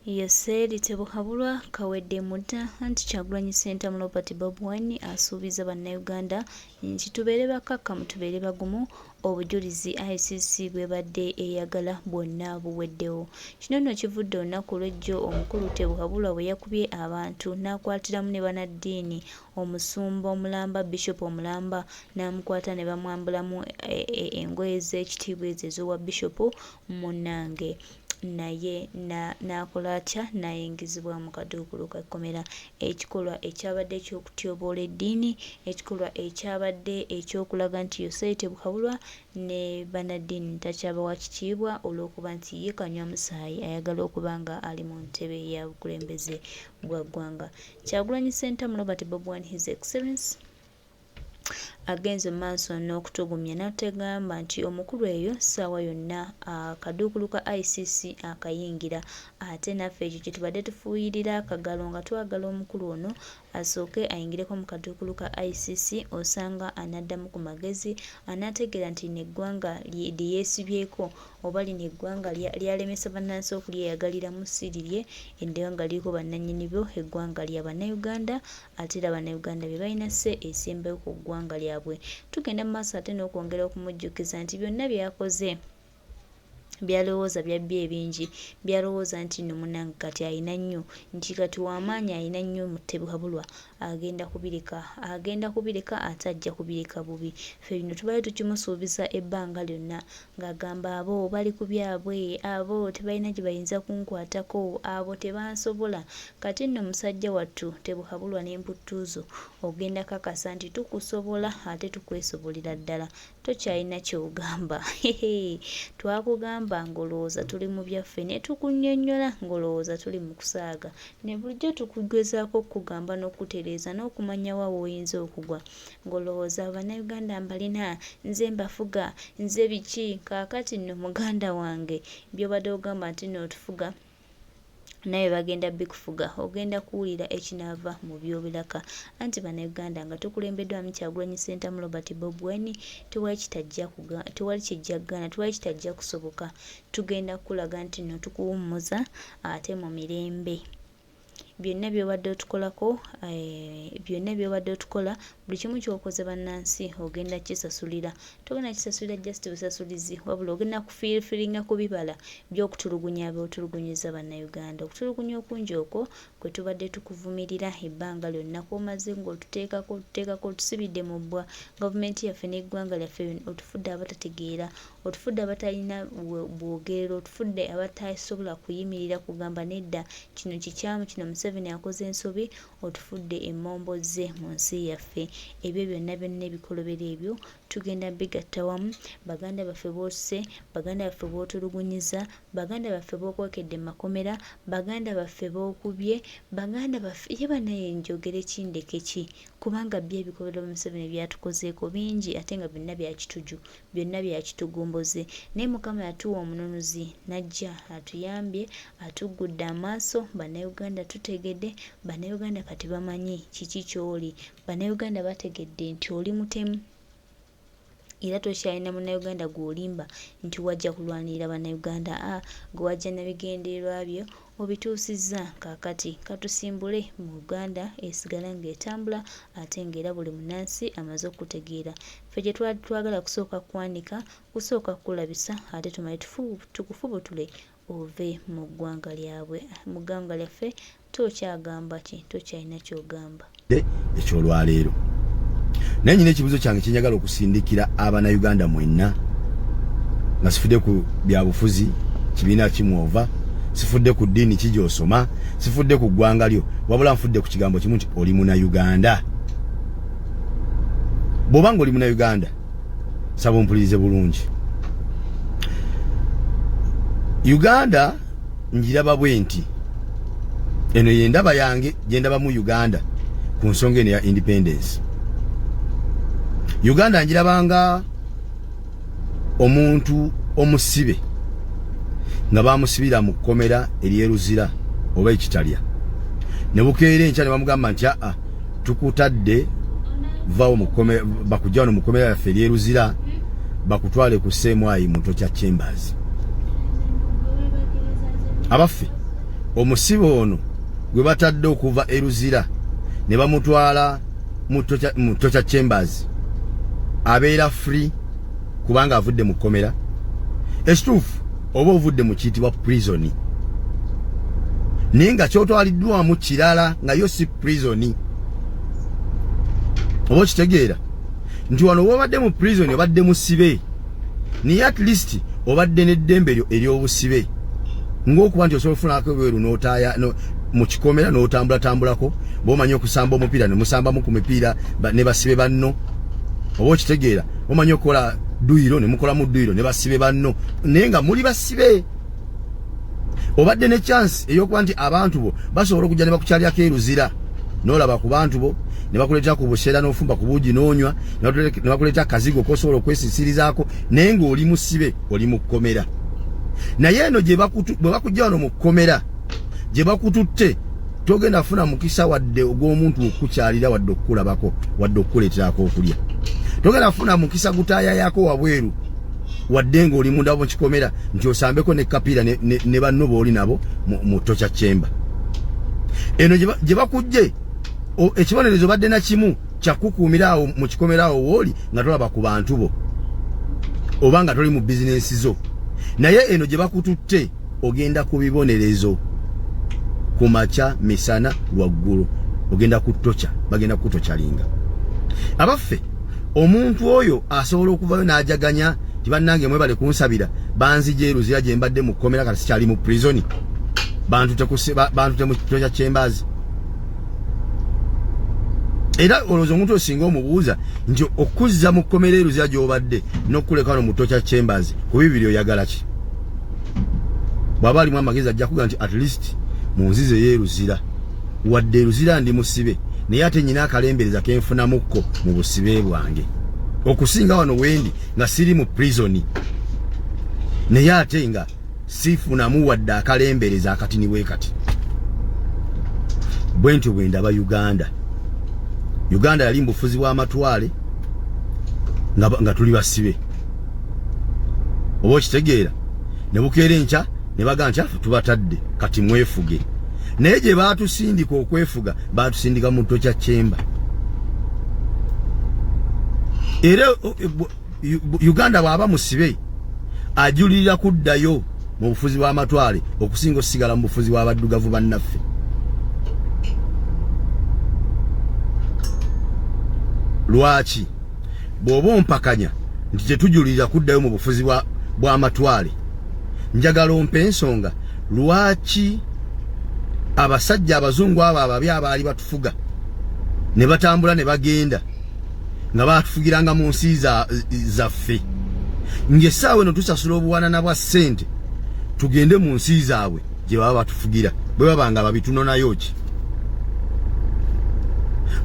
Yeseri tebuhabulwa kawedde mudda anti Kyagulanyi Ssentamu Akwatibwe asuubiza bannayuganda nti tubeere bakkakkamu tubeere bagumu obujulizi ICC bwebadde eyagala bwonna buweddewo. Kino nno kivudde olunaku lw'ejjo omukulu Tebuhabulwa bwe yakubye abantu n'akwatiramu ne bannaddiini omusumba omulamba Bishop omulamba n'amukwata ne bamwambulamu engoye z'ekitiibwa ezo ez'owa Bishop munnange. Naye n'akola atya n'ayingizibwa mu kaduukulu ka kkomera. Ekikolwa ekyabadde eky'okutyoboola eddiini, ekikolwa ekyabadde eky'okulaga nti Yoseri Tebuhabulwa ne bannaddiini takyabawa kitiibwa olw'okuba nti ye kanywa musaayi ayagala okuba nga ali mu ntebe ya bukulembeze bwa ggwanga. Kyagulanyi Ssentamu Bwe His Excellency agenze mu maaso n'okutugumya n'ategamba nti omukulu eyo ssaawa yonna akaduukulu ka ICC akayingira, ate naffe ekyo kye tubadde tufuuyirira akagalo nga twagala omukulu ono asooke ayingireko mu kaduukulu ka ICC. Osanga anaddamu ku magezi, anategeera nti neggwanga lyeyeesibyeko oba lino eggwanga lyalemesa bannansi okulyeyagaliramu sirirye, eggwanga liriko bannannyinibyo, eggwanga lya bannayuganda, ate era bannayuganda bye balina se esembayo ku ggwanga lyabwe. Tugenda mu maaso ate n'okwongera okumujjukiza nti byonna byakoze byalowooza byabbye ebingi, byalowooza nti nno munnange kati alina nnyo, nti kati w'amaanyi alina nnyo mu Tebuhabulwa, agenda kubireka ate ajja kubireka bubi. Ffe bino tubale tukimusuubiza ebbanga lyonna ng'agamba abo bali ku byabwe, abo tebalina gye bayinza kunkwatako, abo tebansobola. Kati nno musajja wattu Tebuhabulwa n'emputtuuzo ogenda kakasa nti tukusobola ate tukwesobolera ddala, tokyalina ky'ogamba. Twakugamba ng'olowooza tuli mu byaffe ne tukunnyonnyola ng'olowooza tuli mu kusaaga, ne bulijjo tukugezaako okukugamba n'okutereeza n'okumanya wa w'oyinza okugwa, ng'olowooza bannayuganda mbalina, nze mbafuga, nze biki. Kaakati nno muganda wange by'obadde ogamba nti nno otufuga naye bagenda bikufuga, ogenda kuwulira ekinaava mu by'obiraka. Anti bannayuganda nga tukulembeddwamu Kyagulanyi Ssentamu Bwe tewali kijja kugaana, tewali kitajja kusoboka. Tugenda kulaga nti nno tukuwummuza ate mu mirembe. Byonna by'obadde otukola, buli kimu ky'okoze bannansi ogenda kisasulira. Togenda kisasulira just busasulizi, wabula ogenda kufiiringa ku bibala by'okutulugunya by'otulugunyiza bannayuganda. Okutulugunya okungi okwo kwe tubadde tukuvumirira ebbanga lyonna kw'omaze ng'otuteekako otusibidde mu bbwa. Gavumenti yaffe n'eggwanga lyaffe otufudde abatategeera, otufudde abatalina bwogerero, otufudde abatasobola kuyimirira kugamba nedda kino kikyamu, kino Museveni akoze ensobi, otufudde emmomboze mu nsi yaffe. Ebyo byonna ebikolobero ebyo tugenda bigatta wamu. Baganda baffe boose, baganda baffe bootulugunyiza, baganda baffe bookwekedde mu makomera, baganda baffe bookubye, baganda baffe ye banaye njogere kindeke ki, kubanga bye ebikolobero Museveni byatukozeeko bingi ate nga byonna byakituju, byonna byakitugomboze. Naye Mukama yatuwa omununuzi, najja atuyambye, atuggudde amaaso. Bannayuganda tutegedde, bannayuganda kati bamanyi kiki ky'oli, bannayuganda bategedde nti oli mutemu. Era tokyalina munnayuganda gw'olimba nti wajja kulwanirira bannayuganda, gwe wajja n'ebigendererwa byo obituusizza. Kaakati katusimbule mu Uganda esigala ng'etambula ate ng'era buli munnansi amaze okutegeera. Ffe gye twagala kusooka kwanika, kusooka kulabisa ate tumale tukufubutule ove mu ggwanga lyabwe. Mu ggwanga lyaffe tokyagamba ki, tokyalina ky'ogamba. Ekyolwaleero naye nyina ekibuzo kyange kyenjagala okusindikira Abannayuganda mwenna, nga sifudde ku byabufuzi kibiina kimwova, sifudde ku ddiini kijosoma, sifudde ku ggwanga lyo, wabula nfudde ku kigambo kimu nti oli Munnayuganda. Bw'obanga oli Munnayuganda, saba ompulirize bulungi. Uganda njiraba bwe nti eno yendaba yange gyendaba mu Uganda ku nsonga eno ya independence. Uganda njirabanga omuntu omusibe nga bamusibira mu kkomera eryeruzira oba ekitalya, ne bukeera enkya ne bamugamba nti tukutadde vaawo mu kkomera, bakujja wano mu kkomera yaffe eryeruzira bakutwale ku Semwayi mu Ntokya Chambers. Abaffe omusibe ono gwe batadde okuva eruzira ne bamutwala mu torture chambers abeera free kubanga avudde mu kkomera ekituufu oba ovudde mu kiyitibwa prison naye nga kyotwaliddwamu kirala nga yo si prison oba okitegeera nti wano obadde mu prison obadde musibe naye at least obadde n'eddembe lyo ery'obusibe ng'okuba nti osobola okufunako ebweru n'otaaya mu kikomera n'otambulatambulako b'omanyi okusamba omupiira ne musambamu ku mipiira ne basibe banno oba okitegeera omanyi okukola duyiro ne mukolamu duyiro ne basibe banno naye nga muli basibe obadde ne chance ey'okuba nti abantu bo basobola okujja ne bakukyalirako eruzira n'olaba ku bantu bo ne bakuleeta ku buseera n'ofumba ku buugi n'onywa ne bakuleeta akazigo k'osobola okwesisirizaako naye ng'oli musibe oli mu kkomera naye eno bwe bakujja wano mu kkomera gye bakututte togenda funa mukisa wadde ogw'omuntu okukyalira wadde okukulabako wadde okukuleeterako okulya togenda funa mukisa gutaaya yako wabweru wadde ng'oli munda mu kikomera nti osambeko ne kapiira ne banno booli nabo mu torture chamber eno gye bakujje ekibonerezo badde na kimu kyakukuumira awo mu kikomera awo wooli nga tolaba ku bantu bo oba nga toli mu bizinensi zo naye eno gye bakututte ogenda ku bibonerezo ku makya misana lwaggulu ogenda kutocha bagenda kutokyalinga abaffe omuntu oyo asobola okuvayo n'ajaganya tibannange mwebale kunsabira banzije eruzira gye mbadde mu kkomera kati sikyali mu prison bantu te mu torture chambers era olowooza omuntu osinga omubuuza nti okuzza mu kkomera eruzira gy'obadde n'okuleka wano mu torture chambers ku bibiri oyagala ki bw'aba alimu amagezi ajja kuga nti at least munzize yeruzira wadde eruzira ndi musibe naye ate nyina akalembereza kenfunamukko mu busibe bwange okusinga wano wendi nga siri mu prison naye ate nga sifunamu wadde akalembereza akatini bwe kati bwe ntyo bwe ndaba Uganda yali mbufuzi bw'amatwale nga tuli basibe oba okitegeera ne bukeera enkya ne baga nti afe tubatadde kati mwefuge naye gye baatusindika okwefuga baatusindika mu torture chamber era Uganda bw'aba musibe ajulirira kuddayo mu bufuzi bw'amatwale okusinga osigala mu bufuzi bw'abaddugavu bannaffe lwaki bw'oba ompakanya nti tetujulirira kuddayo mu bufuzi bw'amatwale njagala ompe ensonga lwaki abasajja abazungu abo ababi abaali batufuga ne batambula ne bagenda nga batufugiranga mu nsi zaffe ng'essaawa eno tusasula obuwanana bwa ssente tugende mu nsi zaabwe gye baba batufugira bwe babanga babitunonayo ki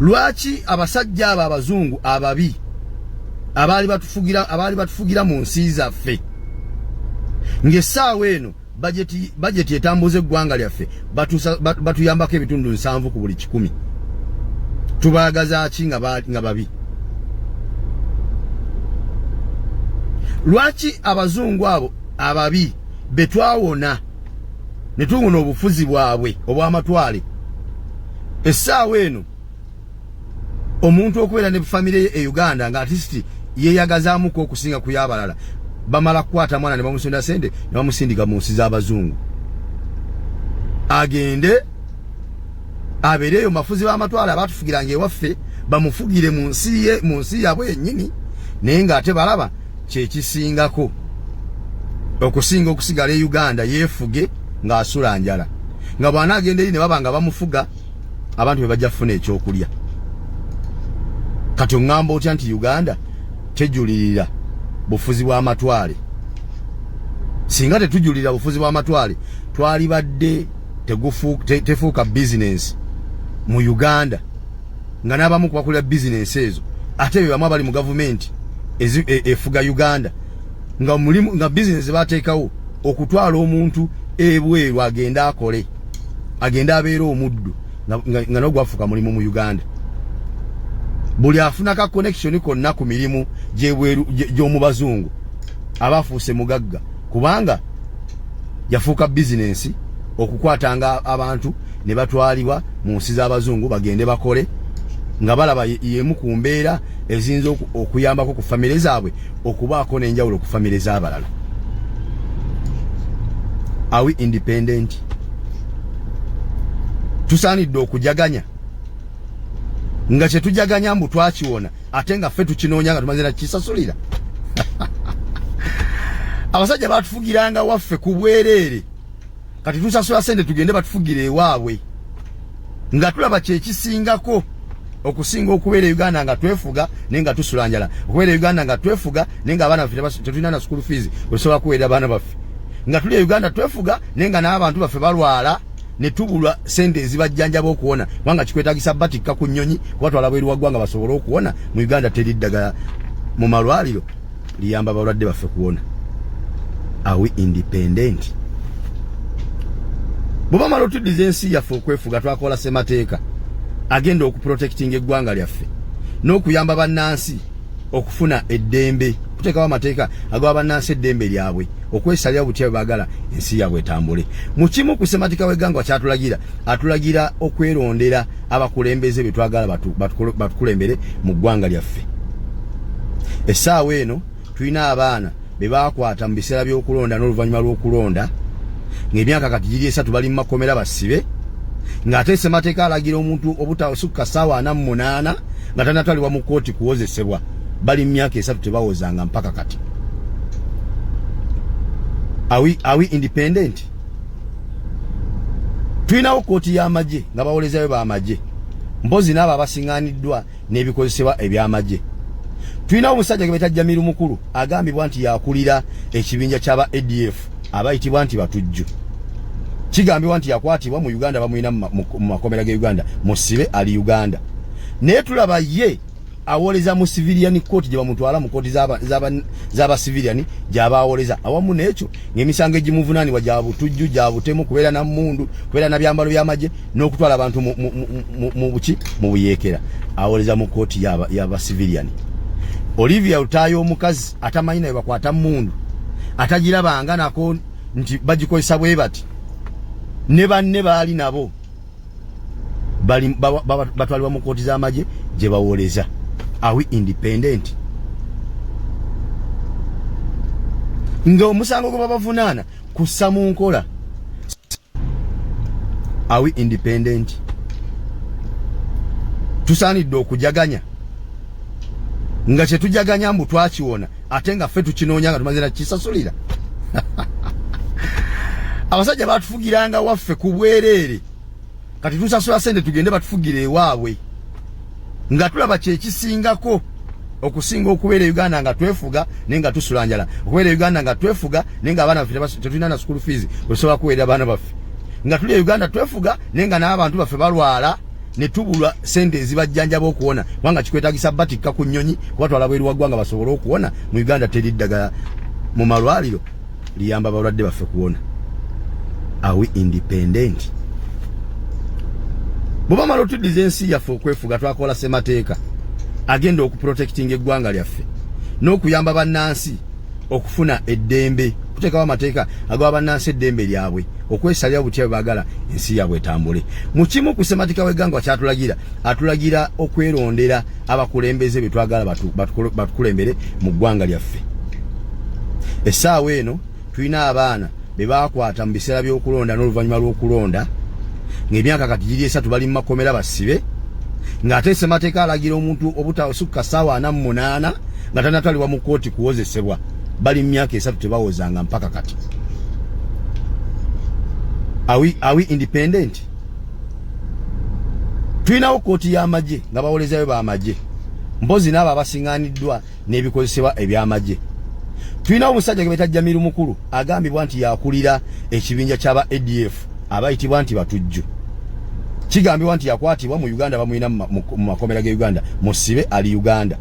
lwaki abasajja abo abazungu ababi abaali batufugira mu nsi zaffe ng'essaawa eno bajeti etambuza eggwanga lyaffe batuyambako ebitundu 7 ku buli 100 tubaagaza ki nga babi lwaki abazungu abo ababi betwawona ne tuwona obufuzi bwabwe obw'amatwale essaawa eno omuntu okubeera ne famire ye e Uganda nga artisti yeyagazaamuko okusinga ku y'abalala bamala kukwata mwana ne bamusonda sente ne bamusindika mu nsi z'abazungu agende abeereyo mafuzi b'amatwale abatufugiranga ewaffe bamufugire mu nsi yaabwe yennyini naye ng'ate balaba kyekisingako okusinga okusigala e Uganda yeefuge ng'asula njala nga bw'anaagenda eri ne baba nga bamufuga abantu be bajja kufuna ekyokulya kati oŋŋamba otya nti Uganda tejulirira bufuzi bw'amatwale singa tetujulira bufuzi bw'amatwale twalibadde tefuuka bizinensi mu Uganda nga n'abamu kubakolera bizinensi ezo ate be bamu abali mu gavumenti efuga Uganda nga bizinensi bateekawo okutwala omuntu ebweru agenda akole agenda abeera omuddu nga n'ogwafuuka mulimu mu Uganda buli afuna ka connection konna ku mirimu gy'omu bazungu abafuuse mugagga kubanga yafuuka bizinensi okukwatanga abantu ne batwalibwa mu nsi z'abazungu bagende bakole nga balaba yemu ku mbeera eziyinza okuyambako ku famire zaabwe okubaako n'enjawulo ku famire z'abalala. Are we independent? Tusaanidde okujaganya nga kye tujaganya mbu twakiwona ate nga ffe tukinoonya nga tumaze nakisasulira. Abasajja batufugiranga waffe ku bwereere kati tusasula sente tugende batufugire ewaabwe nga tulaba kyekisingako okusinga okubeera Uganda nga twefuga nenga tusula njala, okubeera Uganda nga twefuga nenga abaana baffe tetulina na school fees osobola kuweera abaana baffe, nga tuli Uganda twefuga nenga n'abantu baffe balwala ne tubulwa sente ezibajjanjaba okuwona kubanga kikwetagisa batikka ku nnyonyi kubatwala bweru wa ggwanga basobole okuwona. Mu Uganda teri ddagala mu malwaliro liyamba abalwadde baffe kuwona. Are we independent? Bw'oba mala otuddiza ensi yaffe okwefuga twakola ssemateeka agenda okuprotectinga eggwanga lyaffe n'okuyamba bannansi okufuna eddembe, kuteekawo amateeka agawa bannansi eddembe lyabwe okwesalira butya bwe baagala ensi yabwe etambule. Mu kimu ku ssemateeka w'eggwanga kyatulagira, atulagira okwerondera abakulembeze be twagala batukulembere mu ggwanga lyaffe. Essaawa eno tulina abaana be baakwata mu biseera by'okulonda n'oluvannyuma lw'okulonda ng'emyaka kati giri 3 bali mu makomera basibe, ng'ate ssemateeka alagira omuntu obutasukka ssaawa 48 nga tannatwalibwa mu kkooti kuwozesebwa, bali mu myaka 3 tebawozanga mpaka kati. Are we independent? Tulinawo kkooti y'amagye nga bawolezayo b'amagye, mpozi n'abo abasiŋŋaaniddwa n'ebikozesebwa eby'amagye. Tulinawo omusajja gwe beta Jamiru Mukulu agambibwa nti yakulira ekibinja ky'aba ADF abayitibwa nti batujju. Kigambibwa nti yakwatibwa mu Uganda, bamuyina mu makomera ge Uganda, musibe ali Uganda. Naye tulaba ye awoleza mu civilian court gye bamutwala mu kooti z'aba civilian gy'abaawoleza awamu n'ekyo ng'emisango egimuvunaanibwa gya butujju, gya butemu, kubeera na mmundu, kubeera na byambalo by'amagye n'okutwala abantu mu buyeekera. Awoleza mu kooti y'aba civilian. Olivia Lutayo omukazi atamanyi naye bakwata mmundu atagirabanga nako nti bagikozesa bwe bati ne banne baali nabo batwalibwa mu kooti z'amagye gye bawoleza. Are we independent? Nga omusango gwe babavunaana kussa mu nkola. Are we independent? Tusaanidde okujaganya nga kye tujaganya mbu twakiwona ate nga ffe tukinoonya nga tumaze nakisasulira. Abasajja batufugiranga waffe ku bwereere kati tusasula sente tugende batufugire ewaabwe nga tulaba kyekisingako okusinga okubeera Uganda nga twefuga nenga tusula njala, okubeera Uganda nga twefuga nenga abaana baffe tetulina na school fees osobola kuweera abaana baffe, nga tuli Uganda twefuga nenga n'abantu baffe balwala ne tubulwa sente ezibajjanjaba okuwona kubanga kikwetagisa batikka ku nnyonyi kubatwala bweru wa ggwanga basobole okuwona. Mu Uganda teri ddagala mu malwaliro liyamba abalwadde baffe kuwona. Are we independent? Bw'oba mala otuddiza ensi yaffe okwefuga twakola ssemateeka agenda okuprotectinga eggwanga lyaffe n'okuyamba bannansi okufuna eddembe, kuteekawo amateeka agawa bannansi eddembe lyabwe okwesalira butya bwe baagala ensi yabwe etambule. Mu kimu ku ssemateeka w'eggwanga kyatulagira, atulagira okwerondera abakulembeze be twagala batukulembere mu ggwanga lyaffe. Essaawa eno tulina abaana be baakwata mu biseera by'okulonda n'oluvannyuma lw'okulonda ng'emyaka kati giri 3 bali mu makomera basibe, ng'ate ssemateeka alagira omuntu obutasukka ssaawa 48 nga tannatwalibwa mu kkooti kuwozesebwa, bali mu myaka 3 tebawozanga mpaka kati. Are we independent? Tulinawo kkooti y'amagye nga bawolezayo b'amagye, mpozi n'abo abasiŋŋaaniddwa n'ebikozesebwa eby'amagye. Tulinawo omusajja gwe beta Jamiru Mukulu agambibwa nti yakulira ekibinja ky'aba ADF abayitibwa nti batujju. Kigambibwa nti yakwatibwa mu Uganda, bamuyina mu makomera ge Uganda, musibe ali Uganda.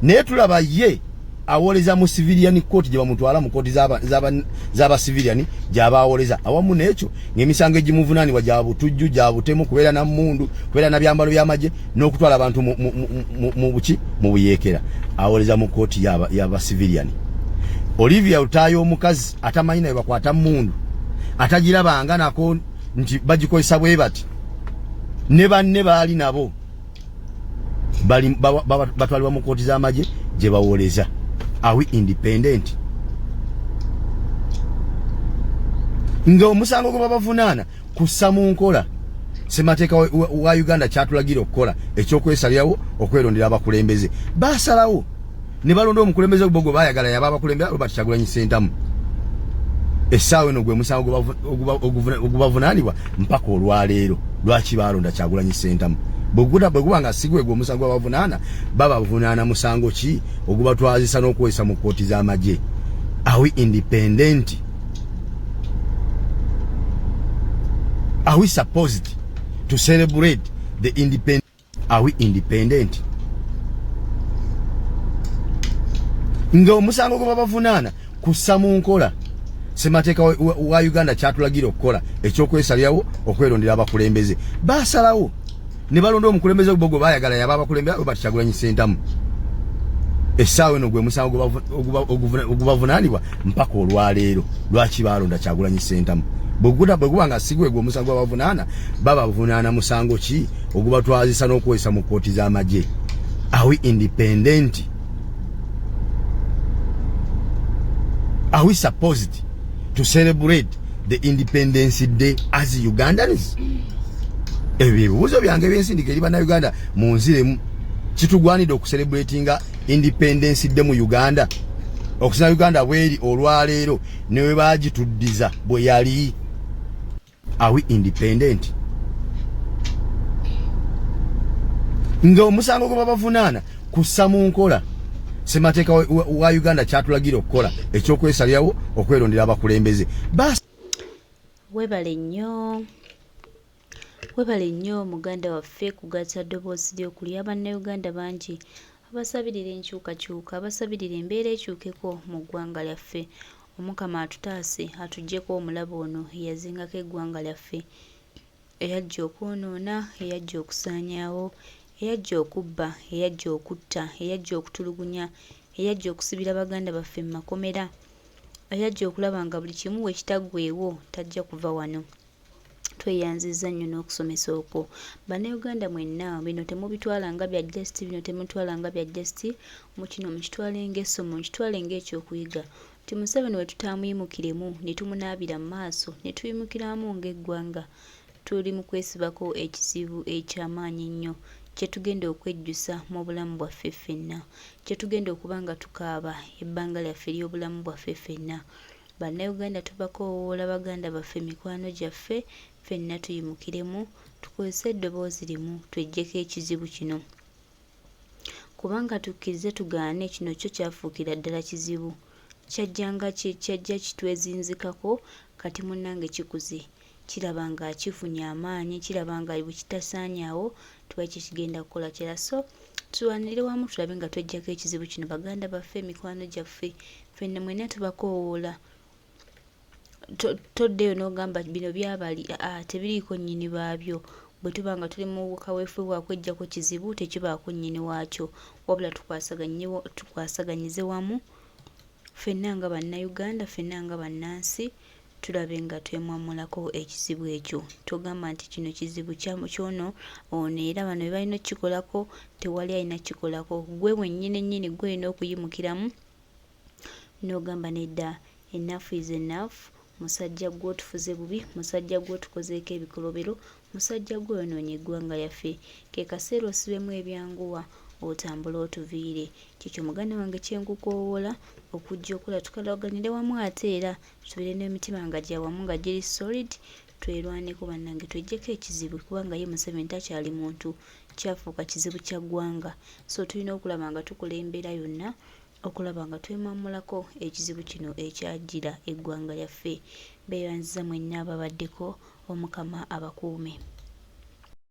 Naye tulaba ye awoleza mu civilian court gye bamutwala mu kooti z'aba civilian gy'abaawoleza awamu n'ekyo ng'emisango egimuvunaanibwa gya butujju, gya butemu, kubeera na mmundu, kubeera na byambalo by'amagye n'okutwala abantu mu buyeekera. Awoleza mu kooti y'aba civilian. Olivia Lutayo omukazi atamanyi naye bakwata mmundu atagirabanga nako nti bagikozesa bwe bati ne banne baali nabo batwalibwa mu kooti z'amagye gye bawoleza. Are we independent? Nga omusango gwe babavunaana kussa mu nkola ssemateeka wa Uganda kyatulagira okukola ekyokwesalirawo okwerondera abakulembeze. Baasalawo ne balonda omukulembeze gwe baayagala yaba abakulembera Robert Kyagulanyi Ssentamu. Essaawa eno gwe musango ogubavunaanibwa mpaka olwaleero. Lwaki baalonda Kyagulanyi Ssentamu? Bwe guba nga si gwe omusango abavunaana babavunaana musango ki ogubatwazisa n'okwesa mu kooti z'amagye? Are we independent? Are we supposed to celebrate the independence? Are we independent? Nga omusango gwe babavunaana kussa mu nkola ssemateeka wa Uganda kyatulagira okukola ekyokwesalirawo okwerondera abakulembeze. Baasalawo ne balonda omukulembeze gwe baayagala yaba abakulembera Robert Kyagulanyi Ssentamu. Essaawa eno gwe musango ogubavunaanibwa mpaka olwaleero. Lwaki baalonda Kyagulanyi Ssentamu? Bwe guba nga si gwe omusango abavunaana babavunaana musango ki ogubatwazisa n'okwesa mu kooti z'amagye? Are we independent? Are we supposed to celebrate the Independence Day as Ugandans? Ebibuuzo byange byensindika eri bannayuganda munziremu. Kitugwanidde okucelebratinga Independence Day mu Uganda? Okusina Uganda bweri olwaleero ne bwe baagituddiza bwe yali. Are we independent? Nga omusango gwe babavunaana kussa mu nkola ssemateeka wa Uganda kyatulagira okukola ekyokwesalirawo okwerondera abakulembeze. Webale nnyo muganda waffe kugatta ddoboozi ly'okulya bannayuganda bangi abasabirira enkyukakyuka, abasabirira embeera ekyukeko mu ggwanga lyaffe. Omukama atutaase atuggyeko omulabo ono eyazingako eggwanga lyaffe, eyajja okwonoona, eyajja okusaanyaawo, eyajja okubba, eyajja okutta, eyajja okutulugunya, eyajja okusibira baganda baffe mu makomera, eyajja okulaba nga buli kimu we kitaggweewo tajja kuva wano. Tweyanzizza nnyo n'okusomesa okwo. Bannayuganda mwenna bino temubitwala nga bya just, bino temutwala nga bya just, mu kino mukitwale ng'essomo, mukitwale ng'ekyokuyiga. Ti Museveni we tutaamuyimukiremu ne tumunaabira mu maaso ne tuyimukiramu ng'eggwanga. Tuli mu kwesibako ekizibu eky'amaanyi ennyo kye tugenda okwejjusa mu bulamu bwaffe ffenna, kye tugenda okuba nga tukaaba ebbanga lyaffe ery'obulamu bwaffe ffenna. Bannayuganda tubakoowoola baganda baffe, mikwano gyaffe, ffenna tuyimukiremu, tukozese eddoboozi limu tweggyeko ekizibu kino. Kubanga tukkirize tugaane kino kyo kyafuukira ddala kizibu. Kyajja kitwezinzikako, kati munnange kikuze. Kiraba nga kifunye amaanyi, kiraba nga bwe kitasaanyaawo tuba ekyo kigenda kukola kira. So tulwanire wamu tulabe nga tweggyako ekizibu kino baganda baffe, mikwano gyaffe, ffenna mwenna tubakoowoola. Toddeyo n'ogamba bino byabali, tebiriiko nnyini baabyo. Bwe tuba nga tuli mu kaweefube bwa kweggyako kizibu tekibaako nnyini waakyo, wabula tukwasaganyize wamu ffenna nga bannayuganda, ffenna nga bannansi, tulabe nga twemwamulako ekizibu ekyo. Togamba nti kino kizibu kyono ono era bano be balina okukikolako tewali alina kikolako. Gwe wennyini gwe olina okuyimukiramu n'ogamba nedda, enough is enough. Musajja gwe otufuze bubi, musajja gwe otukozeeko ebikolobero, musajja gwe oyonoonye eggwanga lyaffe. Ke kaseera osibemu ebyanguwa otambula otuviire. Kikyo muganda wange kyenkukoowoola okujja okola tukalaganire wamu, ate era tubeere n'emitima nga gya wamu nga giri solid, twerwaneko bannange tweggyeko ekizibu, kubanga ye Museveni takyali muntu, kyafuuka kizibu kya ggwanga. So tulina okulaba nga tukola embeera yonna okulaba nga twemamulako ekizibu kino ekyajjira eggwanga lyaffe. Beeyanziza mwenna ababaddeko, Omukama abakuume.